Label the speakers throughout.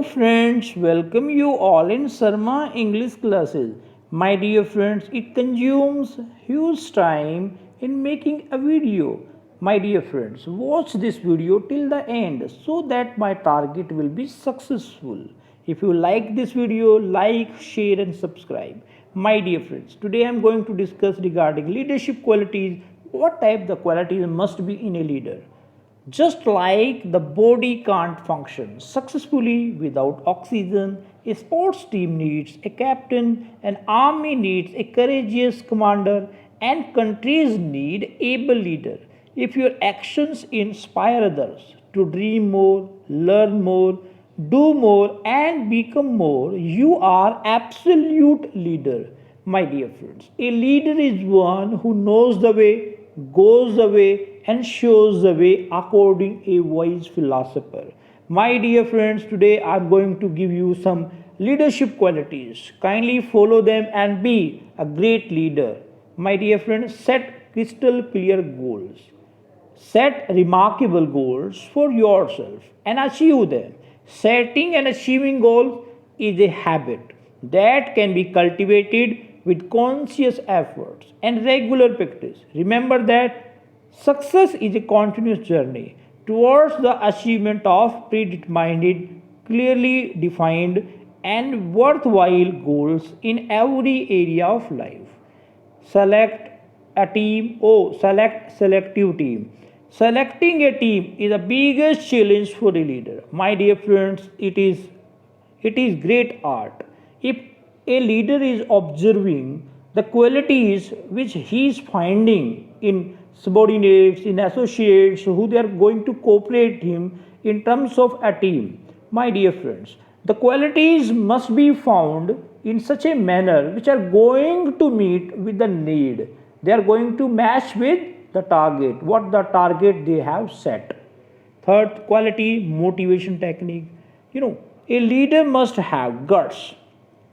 Speaker 1: friends, welcome you all in Sarma English classes. My dear friends, it consumes huge time in making a video. My dear friends, watch this video till the end so that my target will be successful. If you like this video, like, share and subscribe. My dear friends, today I am going to discuss regarding leadership qualities, what type the qualities must be in a leader. Just like the body can't function successfully without oxygen, a sports team needs a captain, an army needs a courageous commander, and countries need able leader. If your actions inspire others to dream more, learn more, do more, and become more, you are absolute leader. My dear friends, a leader is one who knows the way, goes the way, and shows the way according a wise philosopher. My dear friends, today I am going to give you some leadership qualities. Kindly follow them and be a great leader. My dear friends, set crystal clear goals. Set remarkable goals for yourself and achieve them. Setting and achieving goals is a habit that can be cultivated with conscious efforts and regular practice. Remember that success is a continuous journey towards the achievement of predetermined, clearly defined, and worthwhile goals in every area of life. Select a team. Select selective team. Selecting a team is the biggest challenge for a leader. My dear friends, it is great art. If a leader is observing the qualities which he is finding in subordinates, in associates, who they are going to cooperate him in terms of a team. My dear friends, the qualities must be found in such a manner which are going to meet with the need. They are going to match with the target, what the target they have set. Third quality, motivation technique. A leader must have guts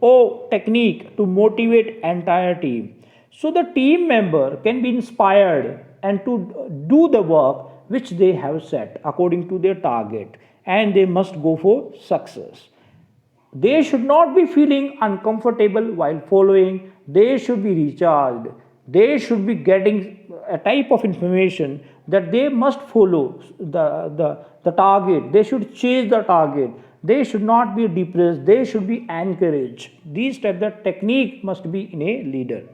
Speaker 1: or technique to motivate entire team. So the team member can be inspired and to do the work which they have set according to their target, and they must go for success. They should not be feeling uncomfortable while following. They should be recharged. They should be getting a type of information that they must follow the target. They should chase the target. They should not be depressed. They should be encouraged. These type of technique must be in a leader.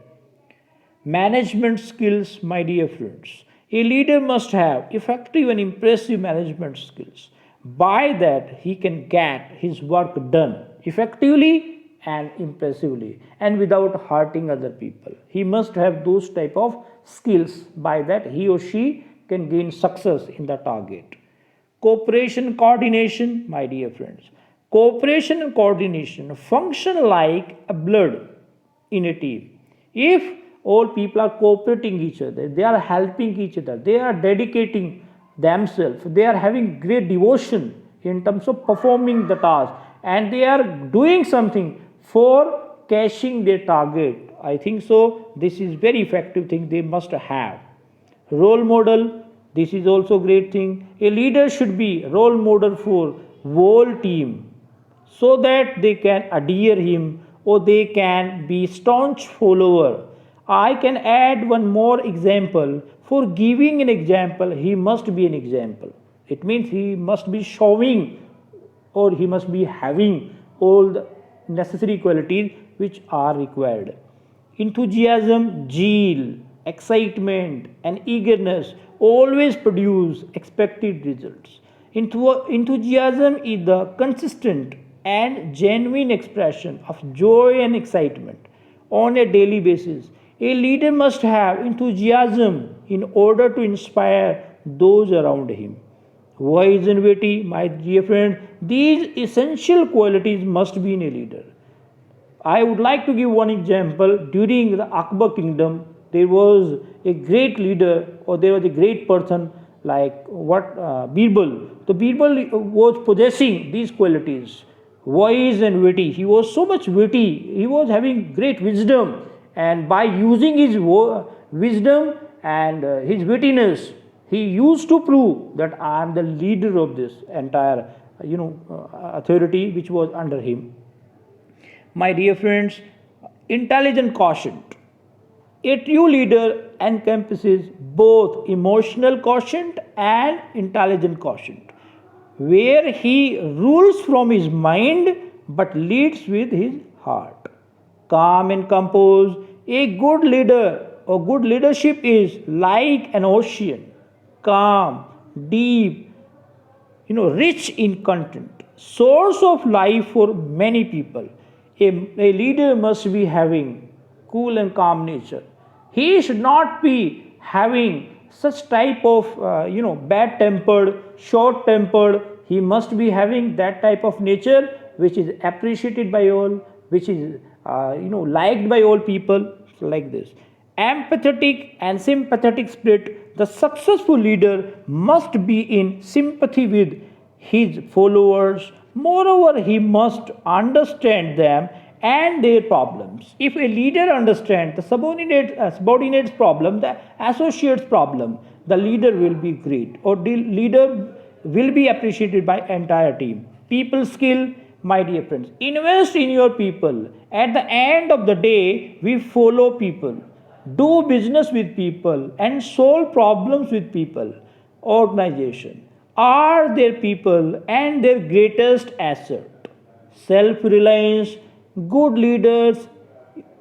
Speaker 1: Management skills, my dear friends. A leader must have effective and impressive management skills. By that, he can get his work done effectively and impressively and without hurting other people. He must have those type of skills. By that, he or she can gain success in the target. Cooperation coordination, my dear friends. Cooperation and coordination function like a blood in a team. If all people are cooperating each other, they are helping each other, they are dedicating themselves, they are having great devotion in terms of performing the task, and they are doing something for catching their target. I think so. This is very effective thing they must have. Role model, this is also great thing. A leader should be role model for whole team so that they can adhere him or they can be staunch follower. I can add one more example. For giving an example, he must be an example. It means he must be showing or he must be having all the necessary qualities which are required. Enthusiasm, zeal, excitement, and eagerness always produce expected results. Enthusiasm is the consistent and genuine expression of joy and excitement on a daily basis. A leader must have enthusiasm in order to inspire those around him. Wise and witty, my dear friend, these essential qualities must be in a leader. I would like to give one example. During the Akbar kingdom, there was a great leader or there was a great person like Birbal. So Birbal was possessing these qualities, wise and witty. He was so much witty. He was having great wisdom, and by using his wisdom and his wittiness, he used to prove that I am the leader of this entire authority which was under him. My dear friends, intelligent quotient. A true leader encompasses both emotional quotient and intelligent quotient, where he rules from his mind but leads with his heart. Calm and composed, a good leader or good leadership is like an ocean, calm, deep, rich in content, source of life for many people. A leader must be having cool and calm nature. He should not be having such type of bad tempered, short tempered. He must be having that type of nature which is appreciated by all, which is liked by all people, like this. Empathetic and sympathetic split. The successful leader must be in sympathy with his followers. Moreover, he must understand them and their problems. If a leader understands the subordinate's problem, the associate's problem, the leader will be great, or the leader will be appreciated by entire team. People skill, my dear friends, invest in your people. At the end of the day, we follow people, do business with people, and solve problems with people. Organization are their people and their greatest asset. Self reliance, good leaders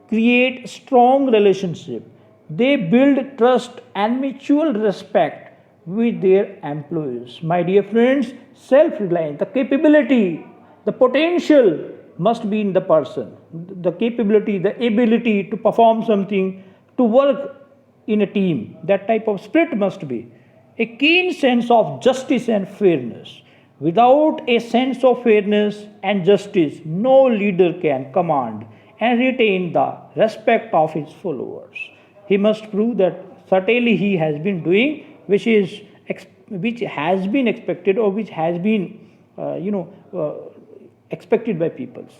Speaker 1: create strong relationship. They build trust and mutual respect with their employees. My dear friends, self reliance, the capability, the potential must be in the person. The capability, the ability to perform something, to work in a team, that type of spirit must be. A keen sense of justice and fairness. Without a sense of fairness and justice, no leader can command and retain the respect of his followers. He must prove that certainly he has been doing which has been expected, or which has been expected by peoples.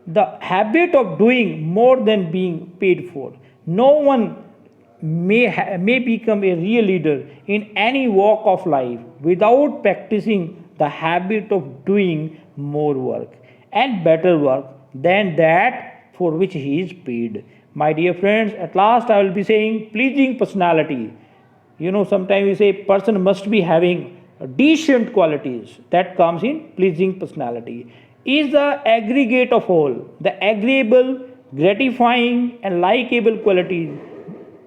Speaker 1: The habit of doing more than being paid for. No one may become a real leader in any walk of life without practicing the habit of doing more work and better work than that for which he is paid. My dear friends, at last I will be saying pleasing personality. Sometimes we say person must be having decent qualities. That comes in pleasing personality. Is the aggregate of all the agreeable, gratifying, and likable qualities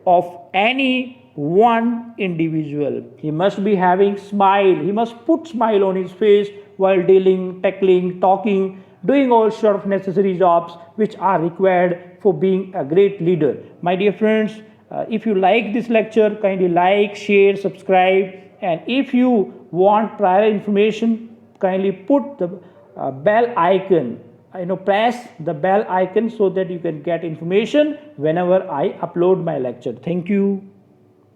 Speaker 1: of any one individual. He must be having smile. He must put smile on his face while dealing, tackling, talking, doing all sort of necessary jobs which are required for being a great leader. My dear friends, if you like this lecture, kindly like, share, subscribe, and if you want prior information, kindly put the bell icon. Press the bell icon so that you can get information whenever I upload my lecture. Thank you.